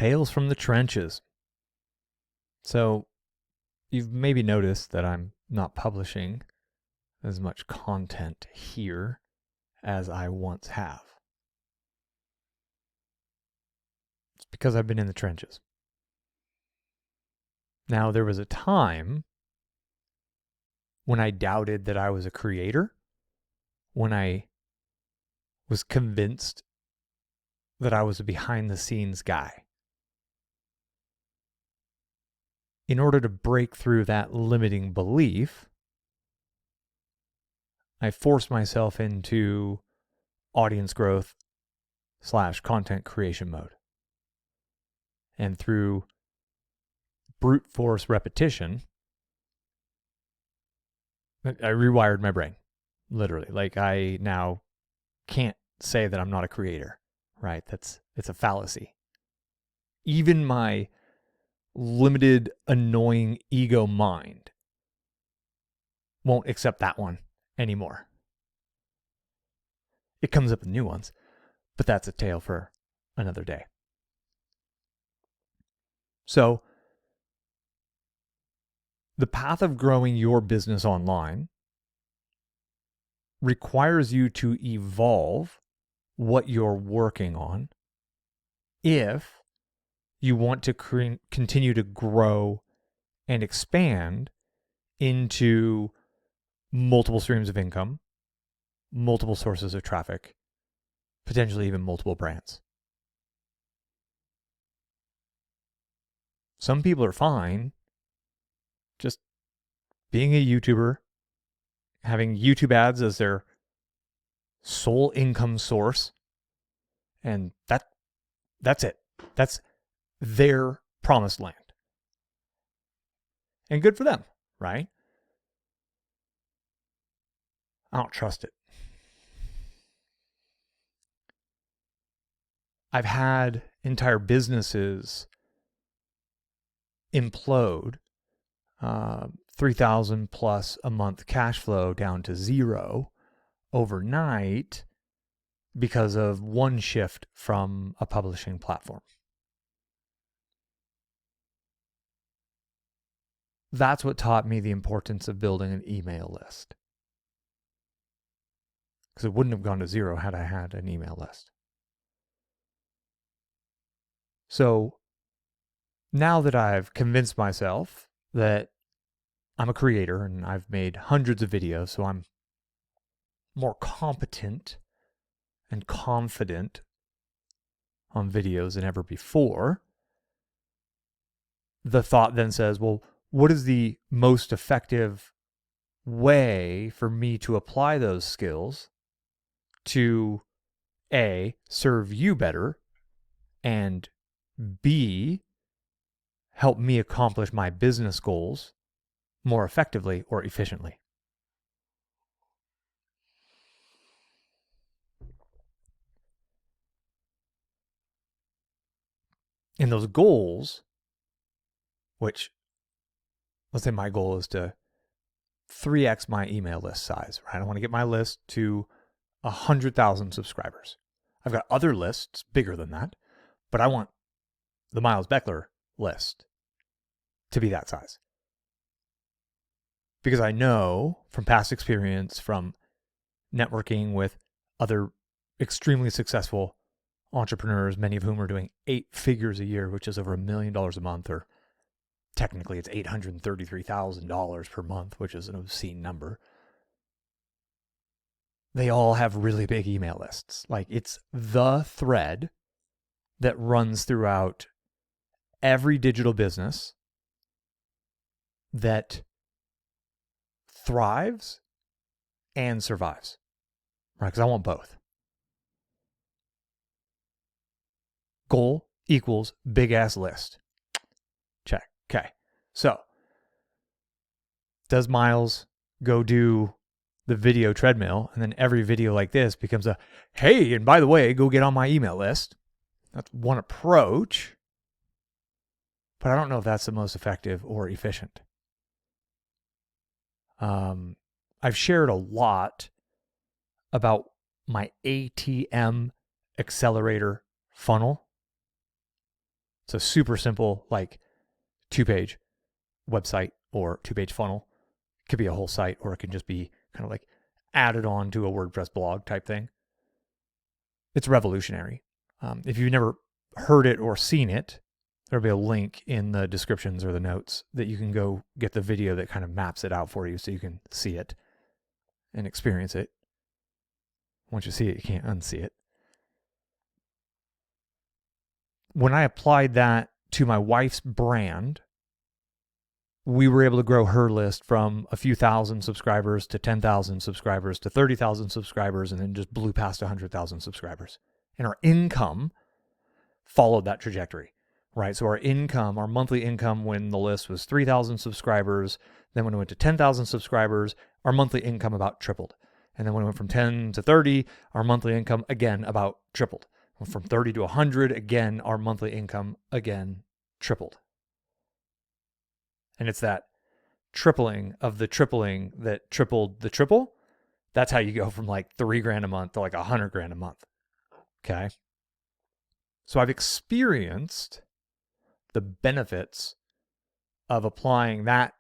Tales from the Trenches. So you've maybe noticed that I'm not publishing as much content here as I once have. It's because I've been in the trenches. Now, there was a time when I doubted that I was a creator, when I was convinced that I was a behind the scenes guy. In order to break through that limiting belief, I forced myself into audience growth / content creation mode. And through brute force repetition, I rewired my brain, literally. Like, I now can't say that I'm not a creator, right? It's a fallacy. Even my limited, annoying ego mind won't accept that one anymore. It comes up with new ones, but that's a tale for another day. So, the path of growing your business online requires you to evolve what you're working on if you want to continue to grow and expand into multiple streams of income, multiple sources of traffic, potentially even multiple brands. Some people are fine just being a YouTuber, having YouTube ads as their sole income source, and that's it. That's their promised land. And good for them, right? I don't trust it. I've had entire businesses implode, 3,000 plus a month cash flow down to zero overnight because of one shift from a publishing platform. That's what taught me the importance of building an email list. Because it wouldn't have gone to zero had I had an email list. So now that I've convinced myself that I'm a creator and I've made hundreds of videos, so I'm more competent and confident on videos than ever before, the thought then says, well, what is the most effective way for me to apply those skills to A, serve you better, and B, help me accomplish my business goals more effectively or efficiently? And those goals, which, let's say my goal is to 3x my email list size, right? I want to get my list to 100,000 subscribers. I've got other lists bigger than that, but I want the Miles Beckler list to be that size. Because I know from past experience, from networking with other extremely successful entrepreneurs, many of whom are doing 8 figures a year, which is over $1 million a month, or technically it's $833,000 per month, which is an obscene number. They all have really big email lists. Like, it's the thread that runs throughout every digital business that thrives and survives, right? Because I want both. Goal equals big ass list. Check. Okay. So, does Miles go do the video treadmill, and then every video like this becomes a, hey, and by the way, go get on my email list? That's one approach, but I don't know if that's the most effective or efficient. I've shared a lot about my ATM accelerator funnel. It's a super simple, like 2-page website or 2-page funnel. It could be a whole site, or it can just be kind of like added on to a WordPress blog type thing. It's revolutionary. If you've never heard it or seen it, there'll be a link in the descriptions or the notes that you can go get the video that kind of maps it out for you so you can see it and experience it. Once you see it, you can't unsee it. When I applied that to my wife's brand, we were able to grow her list from a few thousand subscribers to 10,000 subscribers to 30,000 subscribers, and then just blew past 100,000 subscribers. And our income followed that trajectory, right? So our monthly income when the list was 3,000 subscribers, then when it went to 10,000 subscribers, our monthly income about tripled. And then when it went from 10 to 30, our monthly income again about tripled. From 30 to 100, again, our monthly income again tripled. And it's that tripling of the tripling that tripled the triple. That's how you go from like $3,000 a month to like $100,000 a month. Okay. So I've experienced the benefits of applying that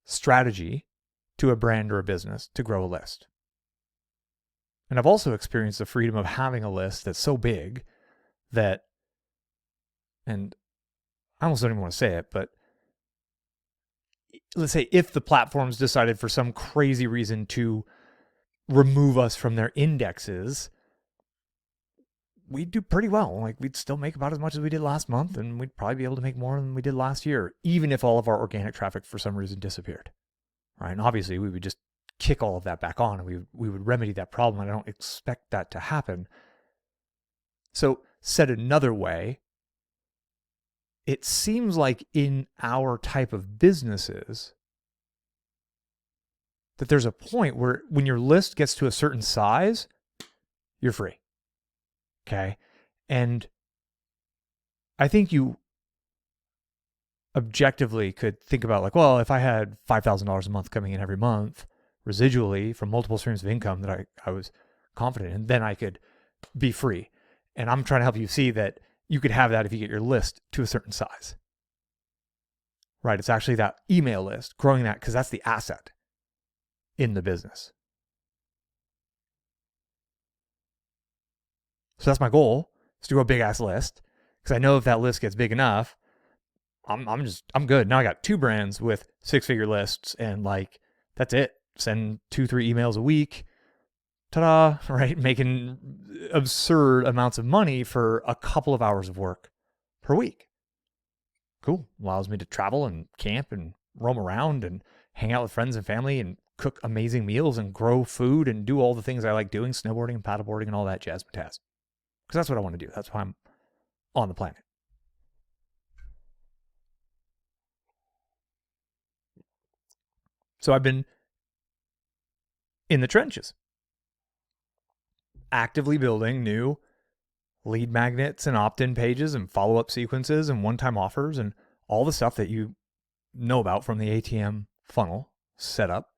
strategy to a brand or a business to grow a list. And I've also experienced the freedom of having a list that's so big that, and I almost don't even want to say it, but let's say if the platforms decided for some crazy reason to remove us from their indexes, we'd do pretty well. Like, we'd still make about as much as we did last month, and we'd probably be able to make more than we did last year, even if all of our organic traffic for some reason disappeared, right? And obviously we would just kick all of that back on, and we would remedy that problem. And I don't expect that to happen. So said another way, it seems like in our type of businesses that there's a point where when your list gets to a certain size, you're free. Okay. And I think you objectively could think about like, well, if I had $5,000 a month coming in every month residually from multiple streams of income that I was confident in, then I could be free. And I'm trying to help you see that you could have that if you get your list to a certain size, right? It's actually that email list, growing that, because that's the asset in the business. So that's my goal, is to grow a big ass list, because I know if that list gets big enough, I'm good. Now I got 2 brands with 6-figure lists, and like, that's it. Send 2-3 emails a week. Ta-da, right? Making absurd amounts of money for a couple of hours of work per week. Cool. Allows me to travel and camp and roam around and hang out with friends and family and cook amazing meals and grow food and do all the things I like doing, snowboarding and paddleboarding and all that jazz. Because that's what I want to do. That's why I'm on the planet. So I've been in the trenches, actively building new lead magnets and opt-in pages and follow-up sequences and one-time offers and all the stuff that you know about from the ATM funnel setup,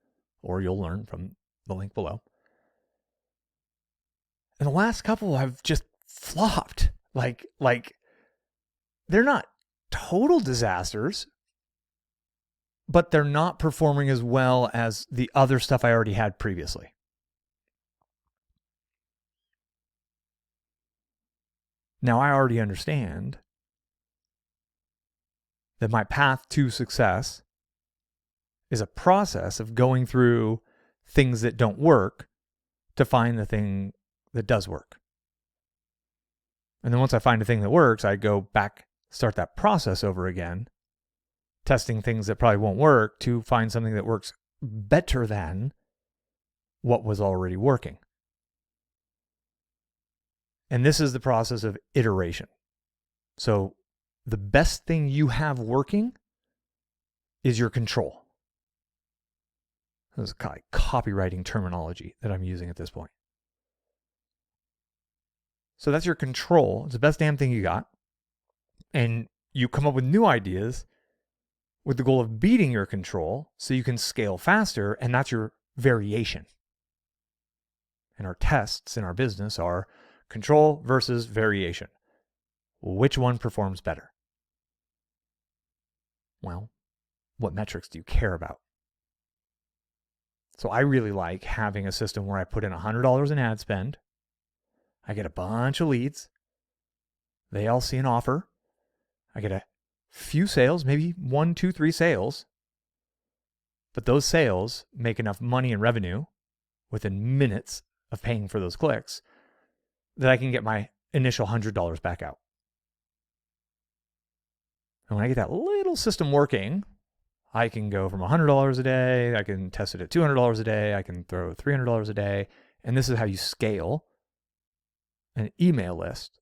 or you'll learn from the link below. And the last couple have just flopped. Like they're not total disasters, but they're not performing as well as the other stuff I already had previously. Now I already understand that my path to success is a process of going through things that don't work to find the thing that does work. And then once I find a thing that works, I go back, start that process over again, testing things that probably won't work to find something that works better than what was already working. And this is the process of iteration. So the best thing you have working is your control. This is kind of copywriting terminology that I'm using at this point. So that's your control. It's the best damn thing you got. And you come up with new ideas with the goal of beating your control so you can scale faster, and that's your variation. And our tests in our business are control versus variation. Which one performs better? Well, what metrics do you care about? So I really like having a system where I put in $100 in ad spend. I get a bunch of leads. They all see an offer. I get a few sales, maybe 1, 2, 3 sales. But those sales make enough money and revenue within minutes of paying for those clicks that I can get my initial $100 back out. And when I get that little system working, I can go from $100 a day, I can test it at $200 a day, I can throw $300 a day. And this is how you scale an email list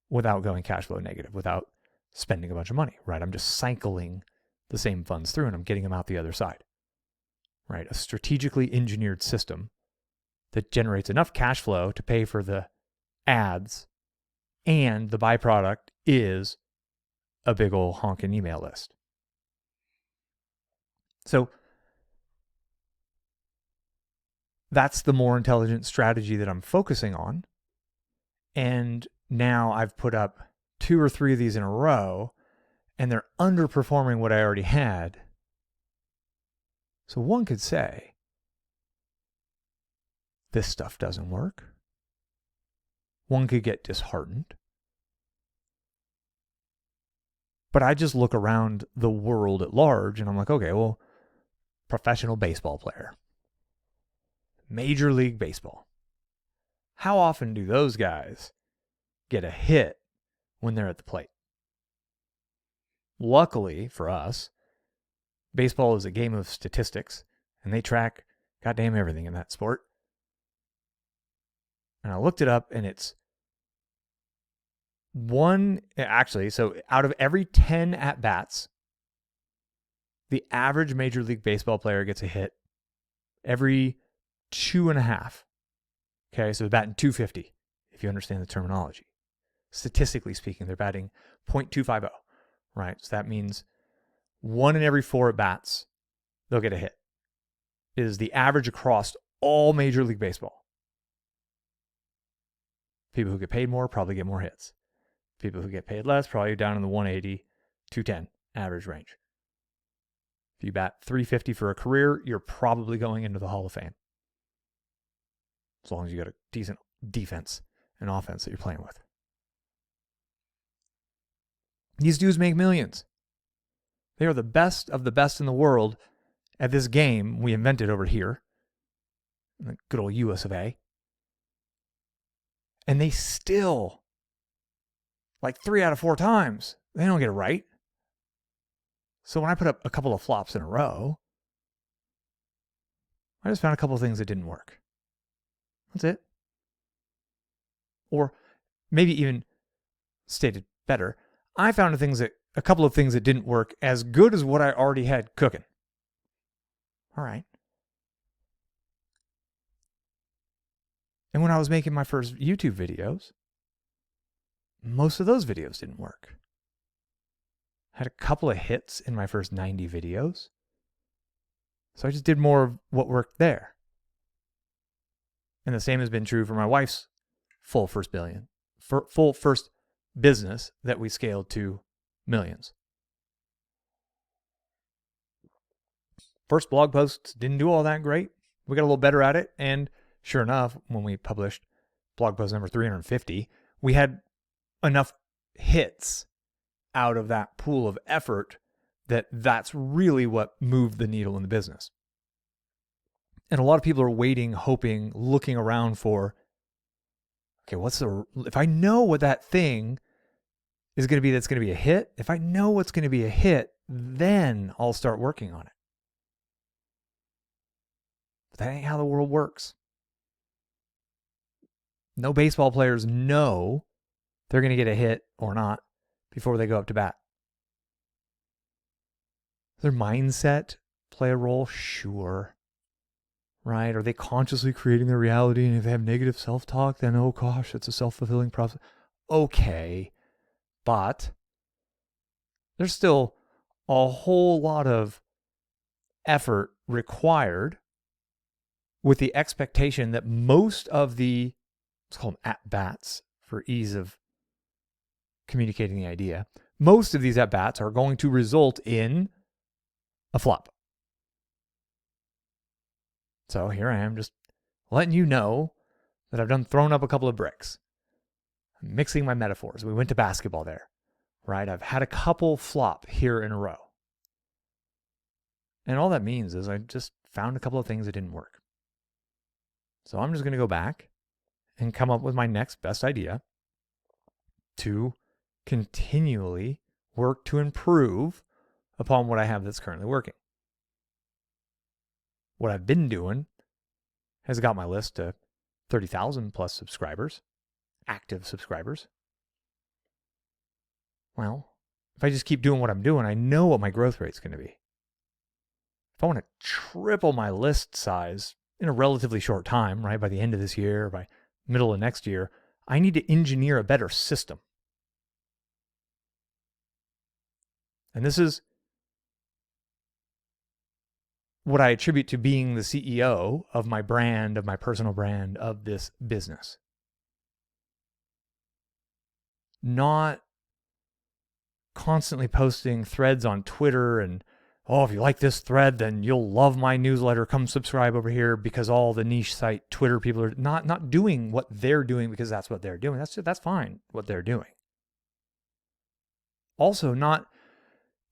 without going cash flow negative, without spending a bunch of money, right? I'm just cycling the same funds through and I'm getting them out the other side, right? A strategically engineered system that generates enough cash flow to pay for the ads, and the byproduct is a big old honking email list. So that's the more intelligent strategy that I'm focusing on. And now I've put up 2 or 3 of these in a row, and they're underperforming what I already had. So one could say, this stuff doesn't work. One could get disheartened. But I just look around the world at large and I'm like, okay, well, professional baseball player, Major League Baseball. How often do those guys get a hit when they're at the plate? Luckily for us, baseball is a game of statistics and they track goddamn everything in that sport. And I looked it up and it's so out of every 10 at-bats, the average Major League Baseball player gets a hit every 2.5. Okay, so they're batting .250, if you understand the terminology. Statistically speaking, they're batting .250, right? So that means 1 in every 4 at-bats, they'll get a hit. It is the average across all Major League Baseball. People who get paid more probably get more hits. People who get paid less probably down in the 180, 210 average range. If you bat .350 for a career, you're probably going into the Hall of Fame. As long as you got a decent defense and offense that you're playing with. These dudes make millions. They are the best of the best in the world at this game we invented over here, in the good old US of A. And they still, like 3 out of 4 times, they don't get it right. So when I put up a couple of flops in a row, I just found a couple of things that didn't work. That's it. Or maybe even stated better, I found a couple of things that didn't work as good as what I already had cooking. All right. And when I was making my first YouTube videos, most of those videos didn't work. I had a couple of hits in my first 90 videos. So I just did more of what worked there. And the same has been true for my wife's full first business that we scaled to millions. First blog posts didn't do all that great. We got a little better at it. And sure enough, when we published blog post number 350, we had enough hits out of that pool of effort that's really what moved the needle in the business. And a lot of people are waiting, hoping, looking around for, okay, if I know what that thing is going to be, that's going to be a hit, if I know what's going to be a hit, then I'll start working on it. But that ain't how the world works. No baseball players know they're going to get a hit or not before they go up to bat. Does their mindset play a role? Sure. Right? Are they consciously creating their reality? And if they have negative self-talk, then, oh gosh, it's a self-fulfilling prophecy. Okay. But there's still a whole lot of effort required with the expectation that most of the, let's call them at-bats for ease of communicating the idea, most of these at-bats are going to result in a flop. So here I am just letting you know that I've thrown up a couple of bricks. I'm mixing my metaphors. We went to basketball there, right? I've had a couple flop here in a row. And all that means is I just found a couple of things that didn't work. So I'm just going to go back and come up with my next best idea to continually work to improve upon what I have that's currently working. What I've been doing has got my list to 30,000 plus subscribers, active subscribers. Well, if I just keep doing what I'm doing, I know what my growth rate is going to be. If I want to triple my list size in a relatively short time, right, by the end of this year, or by middle of next year, I need to engineer a better system. And this is what I attribute to being the CEO of my brand, of my personal brand, of this business. Not constantly posting threads on Twitter and, oh, if you like this thread, then you'll love my newsletter. Come subscribe over here, because all the niche site Twitter people are not doing what they're doing because that's what they're doing. That's fine, what they're doing. Also, not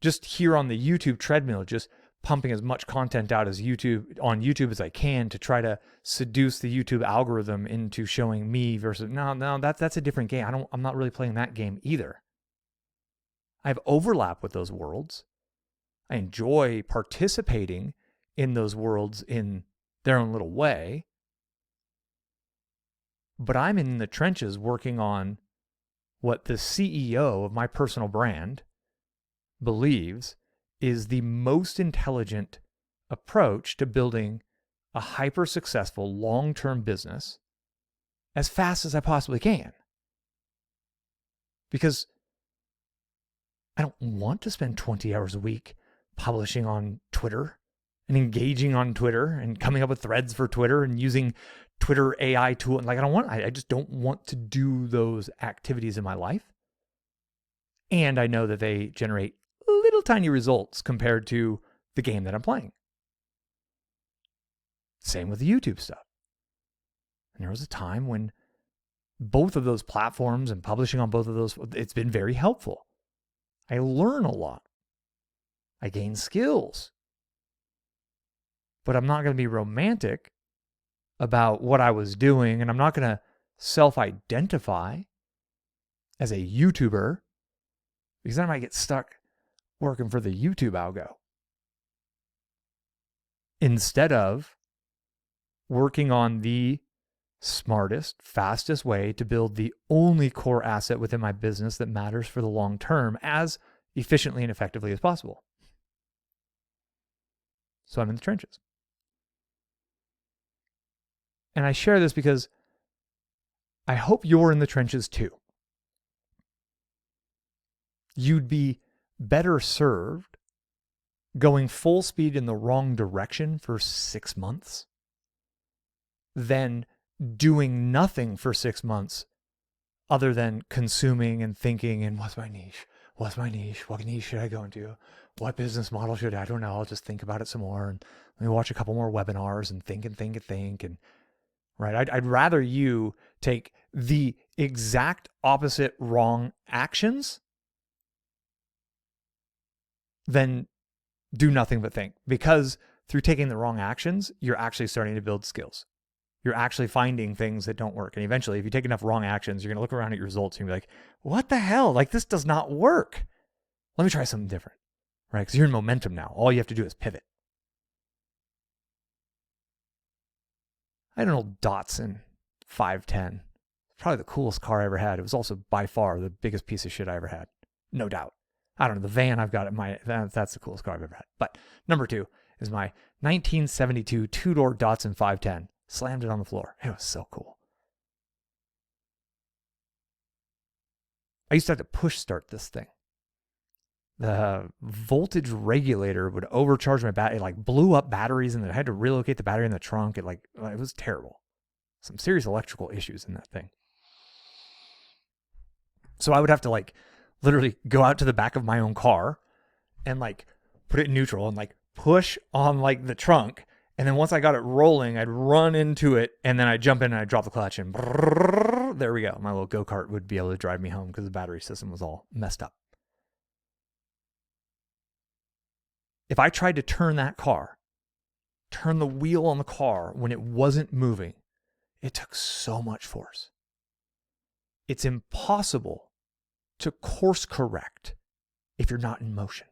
just here on the YouTube treadmill, just pumping as much content out as on YouTube as I can to try to seduce the YouTube algorithm into showing me versus no, that's a different game. I'm not really playing that game either. I have overlap with those worlds. I enjoy participating in those worlds in their own little way. But I'm in the trenches working on what the CEO of my personal brand believes is the most intelligent approach to building a hyper-successful long-term business as fast as I possibly can. Because I don't want to spend 20 hours a week publishing on Twitter and engaging on Twitter and coming up with threads for Twitter and using Twitter AI tool. Like I just don't want to do those activities in my life. And I know that they generate little tiny results compared to the game that I'm playing. Same with the YouTube stuff. And there was a time when both of those platforms and publishing on both of those, it's been very helpful. I learn a lot. I gain skills. But I'm not going to be romantic about what I was doing, and I'm not going to self-identify as a YouTuber, because then I might get stuck working for the YouTube algo instead of working on the smartest, fastest way to build the only core asset within my business that matters for the long term as efficiently and effectively as possible. So I'm in the trenches. And I share this because I hope you're in the trenches too. You'd be better served going full speed in the wrong direction for 6 months than doing nothing for 6 months other than consuming and thinking, and what's my niche? What's my niche? What niche should I go into? What business model should I don't know. I'll just think about it some more, and let me watch a couple more webinars and think. And right. I'd rather you take the exact opposite wrong actions than do nothing but think, because through taking the wrong actions, you're actually starting to build skills. You're actually finding things that don't work. And eventually, if you take enough wrong actions, you're going to look around at your results and be like, what the hell? Like, this does not work. Let me try something different, right? Because you're in momentum now. All you have to do is pivot. I had an old Datsun 510. Probably the coolest car I ever had. It was also by far the biggest piece of shit I ever had. No doubt. I don't know. The van I've got that's the coolest car I've ever had. But number 2 is my 1972 two-door Datsun 510. Slammed it on the floor. It was so cool. I used to have to push start this thing. The voltage regulator would overcharge my battery. It like blew up batteries, and then I had to relocate the battery in the trunk. It was terrible. Some serious electrical issues in that thing. So I would have to like literally go out to the back of my own car and like put it in neutral and like push on like the trunk. And then once I got it rolling, I'd run into it and then I'd jump in and I'd drop the clutch and there we go. My little go-kart would be able to drive me home because the battery system was all messed up. If I tried to turn that car, turn the wheel on the car when it wasn't moving, it took so much force. It's impossible to course correct if you're not in motion.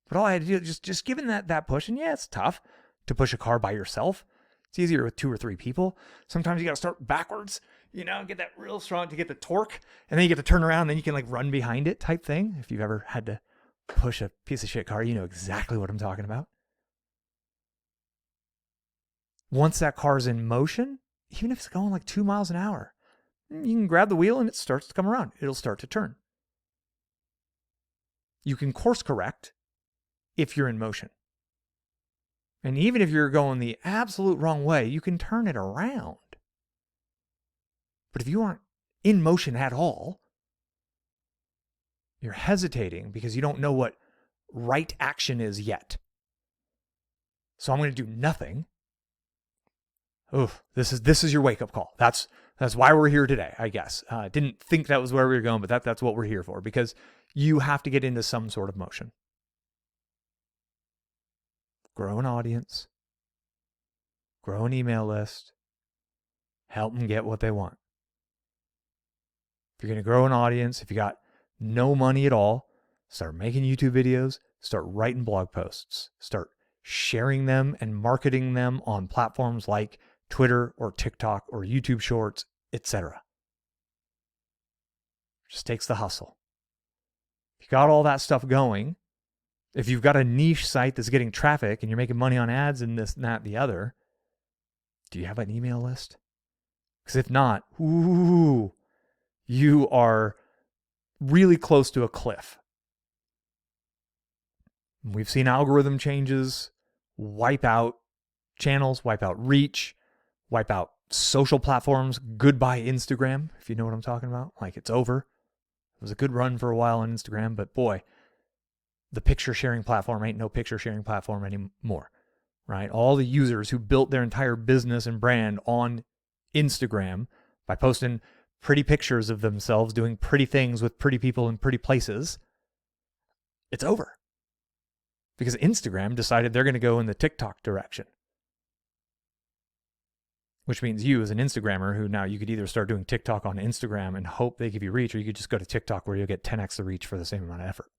But all I had to do, just given that push, and yeah, it's tough to push a car by yourself. It's easier with 2 or 3 people. Sometimes you got to start backwards, get that real strong to get the torque, and then you get to turn around, and then you can like run behind it type thing. If you've ever had to push a piece of shit car, you know exactly what I'm talking about. Once that car's in motion, even if it's going like 2 miles an hour, you can grab the wheel and it starts to come around. It'll start to turn. You can course correct if you're in motion. And even if you're going the absolute wrong way, you can turn it around. But if you aren't in motion at all, you're hesitating because you don't know what right action is yet. So I'm going to do nothing. Oof, this is your wake-up call. That's why we're here today, I guess. Didn't think that was where we were going, but that's what we're here for, because you have to get into some sort of motion. Grow an audience, grow an email list, help them get what they want. If you're going to grow an audience, if you got no money at all, start making YouTube videos, start writing blog posts, start sharing them and marketing them on platforms like Twitter or TikTok or YouTube Shorts, etc. Just takes the hustle. If you got all that stuff going, if you've got a niche site that's getting traffic and you're making money on ads and this and that and the other, do you have an email list? Because if not, you are really close to a cliff. We've seen algorithm changes wipe out channels, wipe out reach, wipe out social platforms. Goodbye Instagram, if you know what I'm talking about. Like, it's over. It was a good run for a while on Instagram, but boy, the picture sharing platform ain't no picture sharing platform anymore, right? All the users who built their entire business and brand on Instagram by posting pretty pictures of themselves doing pretty things with pretty people in pretty places, it's over. Because Instagram decided they're going to go in the TikTok direction. Which means you as an Instagrammer who now you could either start doing TikTok on Instagram and hope they give you reach, or you could just go to TikTok where you'll get 10x the reach for the same amount of effort.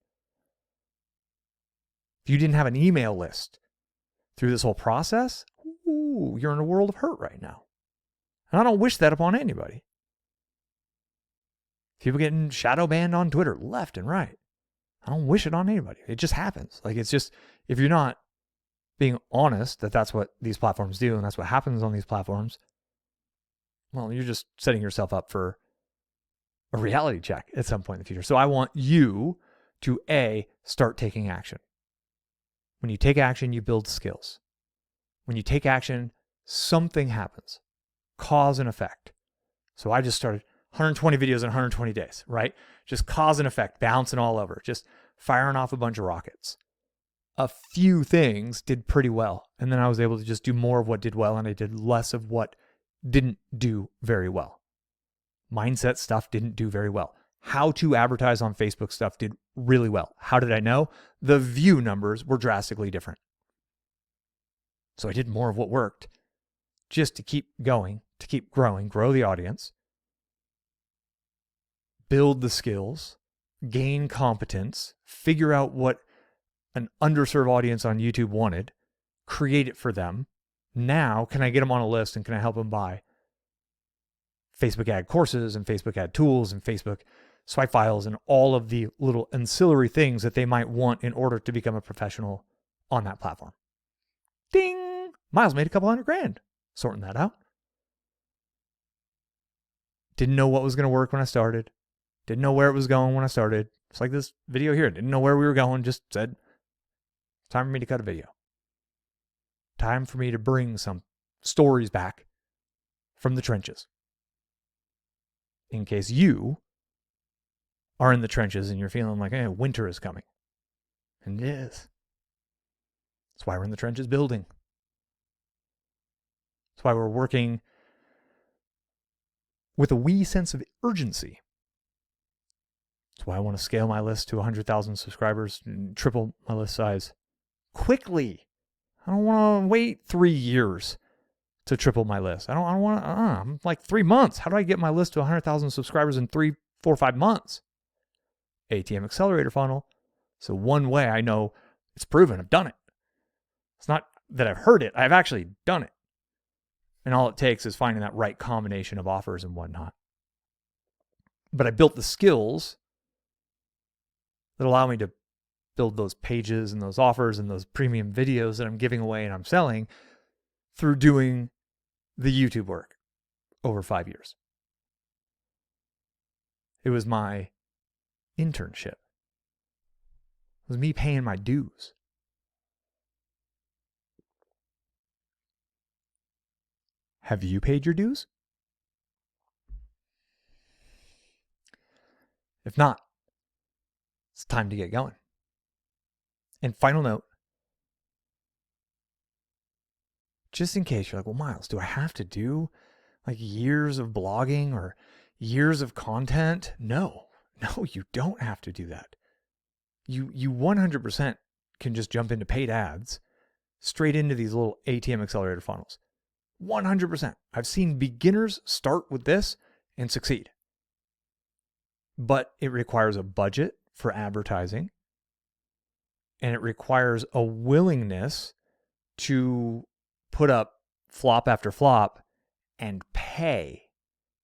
If you didn't have an email list through this whole process, you're in a world of hurt right now. And I don't wish that upon anybody. People getting shadow banned on Twitter left and right. I don't wish it on anybody. It just happens. Like, it's just, if you're not being honest that that's what these platforms do and that's what happens on these platforms, well, you're just setting yourself up for a reality check at some point in the future. So I want you to start taking action. When you take action, you build skills. When you take action, something happens. Cause and effect. So I just started 120 videos in 120 days, right? Just cause and effect, bouncing all over, just firing off a bunch of rockets. A few things did pretty well, and then I was able to just do more of what did well, and I did less of what didn't do very well. Mindset stuff didn't do very well. How to advertise on Facebook stuff did really well. How did I know? The view numbers were drastically different. So I did more of what worked just to keep going, to keep growing, grow the audience, build the skills, gain competence, figure out what an underserved audience on YouTube wanted, create it for them. Now, can I get them on a list and can I help them buy Facebook ad courses and Facebook ad tools and Facebook swipe files and all of the little ancillary things that they might want in order to become a professional on that platform? Ding! Miles made a couple $100,000 sorting that out. Didn't know what was going to work when I started. Didn't know where it was going when I started. It's like this video here. Didn't know where we were going. Just said, time for me to cut a video. Time for me to bring some stories back from the trenches. In case you are in the trenches and you're feeling like, hey, winter is coming. And it is. That's why we're in the trenches building. That's why we're working with a wee sense of urgency. That's why I want to scale my list to 100,000 subscribers and triple my list size quickly. I don't want to wait 3 years to triple my list. I don't want to, I'm like 3 months. How do I get my list to 100,000 subscribers in 3, 4, 5 months? ATM accelerator funnel. So one way I know it's proven, I've done it. It's not that I've heard it, I've actually done it. And all it takes is finding that right combination of offers and whatnot. But I built the skills that allow me to build those pages and those offers and those premium videos that I'm giving away and I'm selling through doing the YouTube work over 5 years. It was my internship. It was me paying my dues. Have you paid your dues? If not, it's time to get going. And final note, just in case you're like, well, Miles, do I have to do like years of blogging or years of content? No, you don't have to do that. You 100% can just jump into paid ads straight into these little ATM accelerator funnels. 100%. I've seen beginners start with this and succeed. But it requires a budget for advertising, and it requires a willingness to put up flop after flop and pay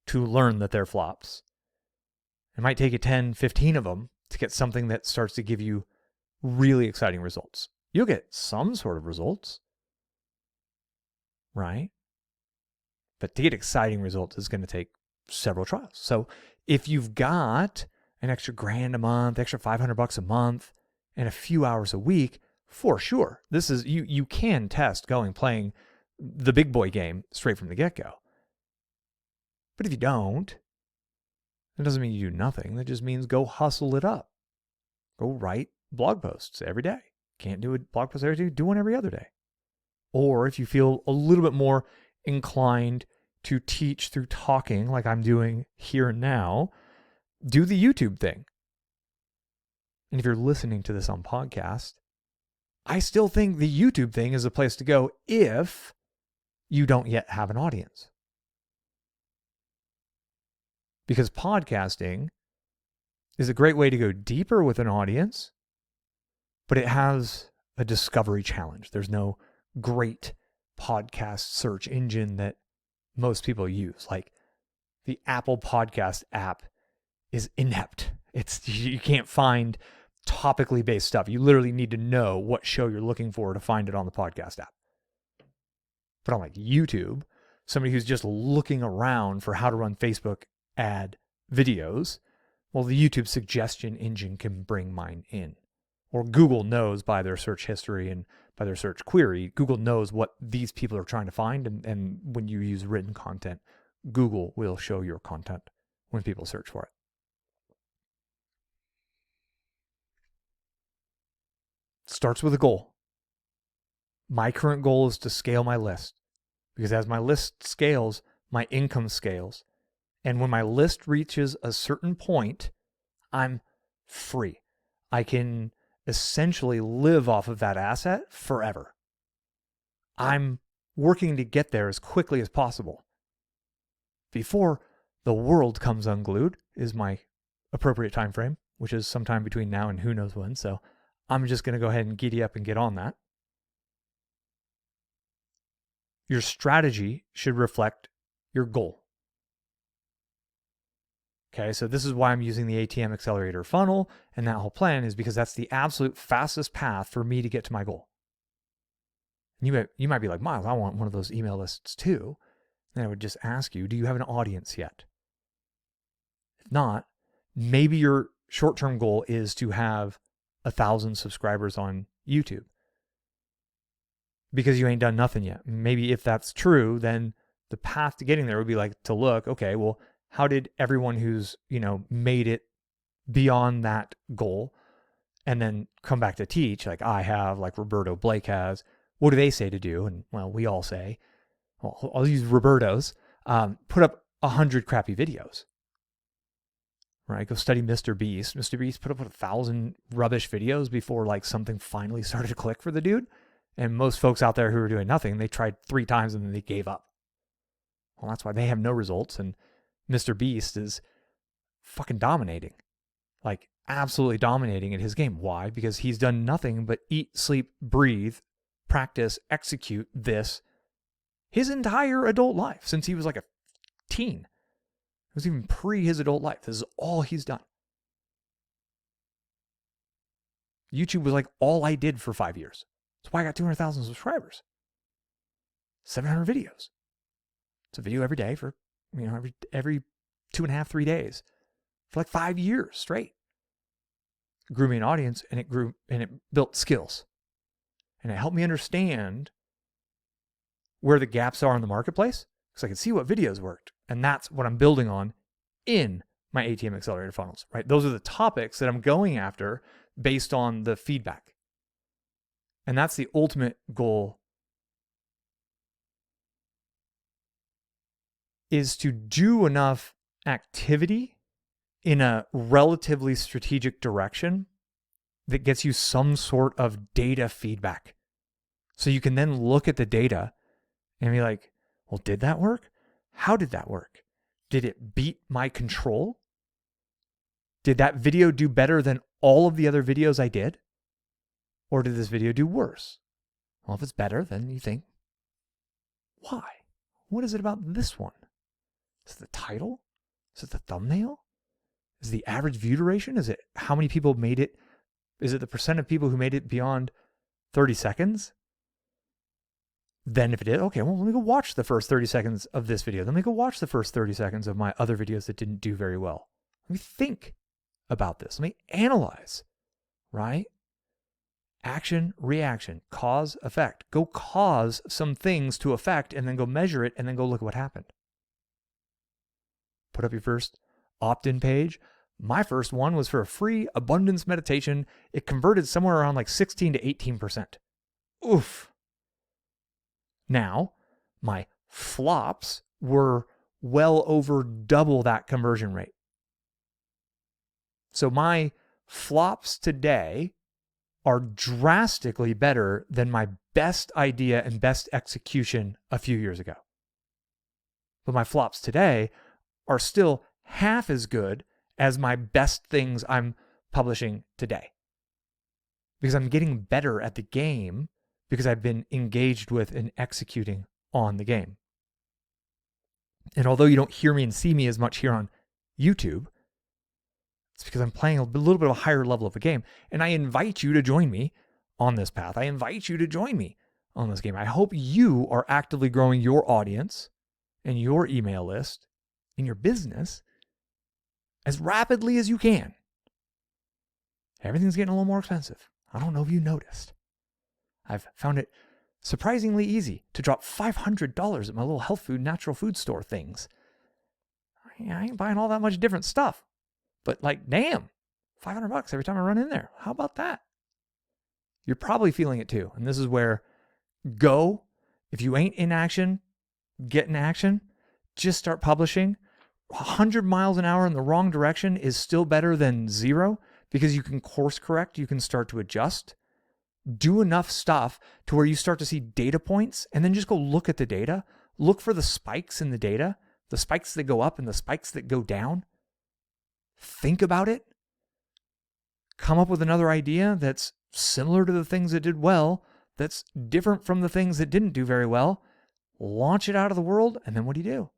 to learn that they're flops. It might take you 10, 15 of them to get something that starts to give you really exciting results. You'll get some sort of results, right? But to get exciting results is going to take several trials. So if you've got an extra $1,000 a month, extra $500 a month, and a few hours a week, for sure, this is you can test playing the big boy game straight from the get-go. But if you don't, that doesn't mean you do nothing. That just means go hustle it up. Go write blog posts every day. Can't do a blog post every day, do one every other day. Or if you feel a little bit more inclined to teach through talking like I'm doing here and now, do the YouTube thing. And if you're listening to this on podcast, I still think the YouTube thing is a place to go if you don't yet have an audience. Because podcasting is a great way to go deeper with an audience, but it has a discovery challenge. There's no great podcast search engine that most people use. Like the Apple Podcast app is inept. You can't find topically based stuff. You literally need to know what show you're looking for to find it on the podcast app. But on like YouTube, somebody who's just looking around for how to run Facebook ad videos, well, the YouTube suggestion engine can bring mine in. Or Google knows by their search history and by their search query, Google knows what these people are trying to find. And when you use written content, Google will show your content when people search for it. Starts with a goal. My current goal is to scale my list, because as my list scales, my income scales. And when my list reaches a certain point, I'm free. I can essentially live off of that asset forever. I'm working to get there as quickly as possible. Before the world comes unglued is my appropriate time frame, which is sometime between now and who knows when. So I'm just going to go ahead and giddy up and get on that. Your strategy should reflect your goal. Okay, so this is why I'm using the ATM accelerator funnel and that whole plan, is because that's the absolute fastest path for me to get to my goal. And you might be like, Miles, I want one of those email lists too. And I would just ask you, do you have an audience yet? If not, maybe your short-term goal is to have 1,000 subscribers on YouTube, because you ain't done nothing yet. Maybe if that's true, then the path to getting there would be like to look, okay, well, how did everyone who's, made it beyond that goal and then come back to teach, like I have, like Roberto Blake has, what do they say to do? And well, we all say, well, I'll use Roberto's, put up 100 crappy videos, right? Go study Mr. Beast. Mr. Beast put up 1,000 rubbish videos before like something finally started to click for the dude. And most folks out there who are doing nothing, they tried 3 times and then they gave up. Well, that's why they have no results. And Mr. Beast is fucking dominating, like absolutely dominating at his game. Why? Because he's done nothing but eat, sleep, breathe, practice, execute this his entire adult life since he was like a teen. It was even pre his adult life. This is all he's done. YouTube was like all I did for 5 years. That's why I got 200,000 subscribers. 700 videos. It's a video every day for, every 2.5, 3 days for like 5 years straight. It grew me an audience, and it grew and it built skills. And it helped me understand where the gaps are in the marketplace because I could see what videos worked. And that's what I'm building on in my ATM accelerator funnels, right? Those are the topics that I'm going after based on the feedback. And that's the ultimate goal, is to do enough activity in a relatively strategic direction that gets you some sort of data feedback. So you can then look at the data and be like, well, did that work? How did that work? Did it beat my control? Did that video do better than all of the other videos I did? Or did this video do worse? Well, if it's better, then you think, why? What is it about this one? Is it the title? Is it the thumbnail? Is it the average view duration? Is it how many people made it? Is it the percent of people who made it beyond 30 seconds? Then if it is, okay, well, let me go watch the first 30 seconds of this video. Let me go watch the first 30 seconds of my other videos that didn't do very well. Let me think about this. Let me analyze, right? Action, reaction, cause, effect. Go cause some things to affect and then go measure it and then go look at what happened. Put up your first opt-in page. My first one was for a free abundance meditation. It converted somewhere around like 16 to 18%. Oof. Now, my flops were well over double that conversion rate. So my flops today are drastically better than my best idea and best execution a few years ago. But my flops today are still half as good as my best things I'm publishing today. Because I'm getting better at the game because I've been engaged with and executing on the game. And although you don't hear me and see me as much here on YouTube, it's because I'm playing a little bit of a higher level of a game. And I invite you to join me on this path. I invite you to join me on this game. I hope you are actively growing your audience and your email list and your business as rapidly as you can. Everything's getting a little more expensive. I don't know if you noticed. I've found it surprisingly easy to drop $500 at my little health food, natural food store things. I ain't buying all that much different stuff. But like, damn, $500 every time I run in there. How about that? You're probably feeling it too. And this is where go. If you ain't in action, get in action. Just start publishing. 100 miles an hour in the wrong direction is still better than 0 because you can course correct. You can start to adjust. Do enough stuff to where you start to see data points and then just go look at the data. Look for the spikes in the data, the spikes that go up and the spikes that go down. Think about it. Come up with another idea that's similar to the things that did well, that's different from the things that didn't do very well. Launch it out of the world, and then what do?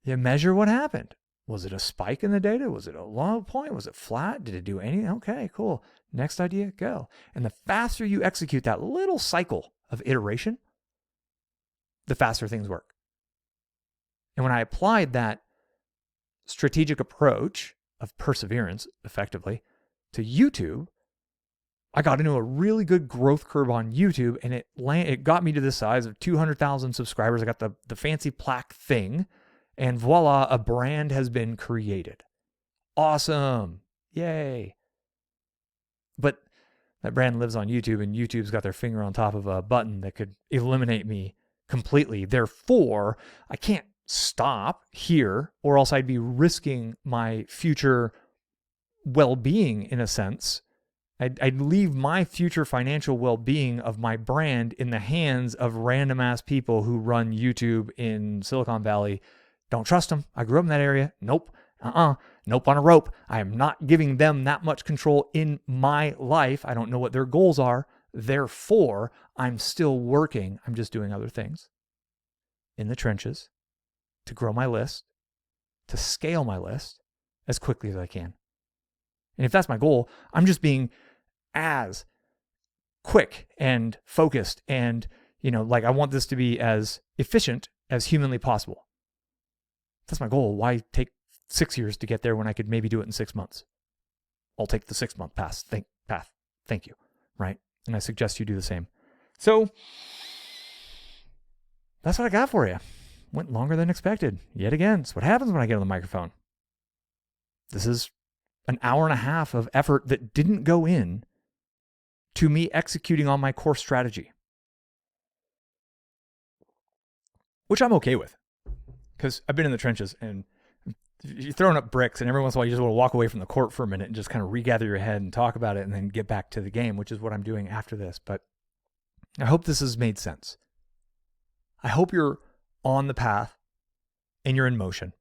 You measure what happened. Was it a spike in the data? Was it a low point? Was it flat? Did it do anything? Okay, cool. Next idea, go. And the faster you execute that little cycle of iteration, the faster things work. And when I applied that strategic approach of perseverance, effectively, to YouTube, I got into a really good growth curve on YouTube, and it got me to the size of 200,000 subscribers. I got the fancy plaque thing, and voila, a brand has been created. Awesome. Yay. But that brand lives on YouTube, and YouTube's got their finger on top of a button that could eliminate me completely. Therefore, I can't stop here, or else I'd be risking my future well-being in a sense. I'd leave my future financial well-being of my brand in the hands of random ass people who run YouTube in Silicon Valley. Don't trust them. I grew up in that area. Nope. Nope on a rope. I am not giving them that much control in my life. I don't know what their goals are. Therefore, I'm still working. I'm just doing other things in the trenches to grow my list, to scale my list as quickly as I can. And if that's my goal, I'm just being as quick and focused and, like I want this to be as efficient as humanly possible. If that's my goal, why take 6 years to get there when I could maybe do it in 6 months? I'll take the 6-month path. Thank you. Right? And I suggest you do the same. So that's what I got for you. Went longer than expected. Yet again, it's what happens when I get on the microphone. This is an hour and a half of effort that didn't go in to me executing on my core strategy, which I'm okay with because I've been in the trenches and you're throwing up bricks and every once in a while you just want to walk away from the court for a minute and just kind of regather your head and talk about it and then get back to the game, which is what I'm doing after this. But I hope this has made sense. I hope you're on the path and you're in motion.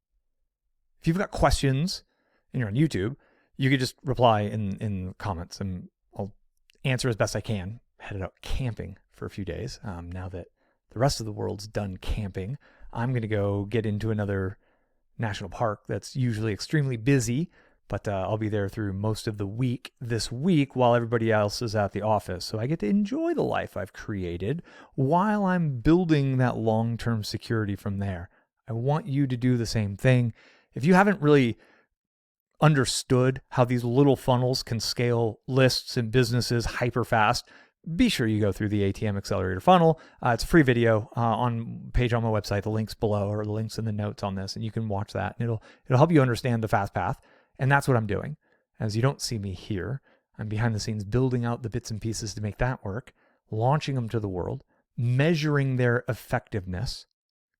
If you've got questions and you're on YouTube, you could just reply in the comments and I'll answer as best I can. Headed out camping for a few days. Now that the rest of the world's done camping, I'm going to go get into another national park that's usually extremely busy, but I'll be there through most of the week this week while everybody else is at the office. So I get to enjoy the life I've created while I'm building that long-term security from there. I want you to do the same thing. If you haven't really understood how these little funnels can scale lists and businesses hyper fast, be sure you go through the ATM Accelerator funnel. It's a free video on page on my website. The link's below or the link's in the notes on this, and you can watch that. And it'll help you understand the fast path. And that's what I'm doing. As you don't see me here, I'm behind the scenes building out the bits and pieces to make that work, launching them to the world, measuring their effectiveness,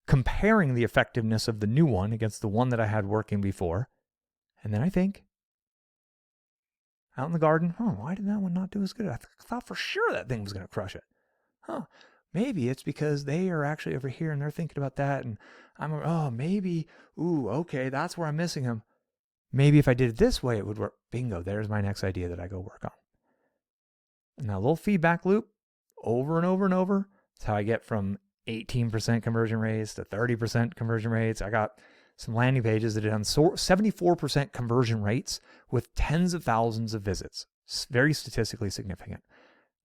comparing the effectiveness of the new one against the one that I had working before. And then I think, out in the garden, why did that one not do as good? I thought for sure that thing was going to crush it. Maybe it's because they are actually over here and they're thinking about that. And okay, that's where I'm missing them. Maybe if I did it this way, it would work. Bingo, there's my next idea that I go work on. And that little feedback loop, over and over and over, is how I get from 18% conversion rates to 30% conversion rates. I got some landing pages that had done 74% conversion rates with tens of thousands of visits. Very statistically significant.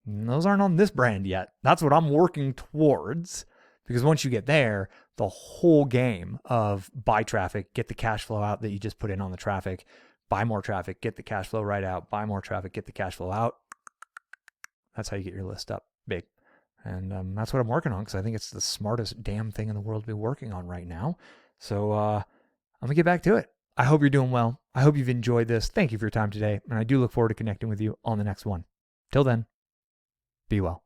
And those aren't on this brand yet. That's what I'm working towards, because once you get there, the whole game of buy traffic, get the cash flow out that you just put in on the traffic, buy more traffic, get the cash flow right out, buy more traffic, get the cash flow out. That's how you get your list up big. And that's what I'm working on, because I think it's the smartest damn thing in the world to be working on right now. So I'm going to get back to it. I hope you're doing well. I hope you've enjoyed this. Thank you for your time today. And I do look forward to connecting with you on the next one. Till then, be well.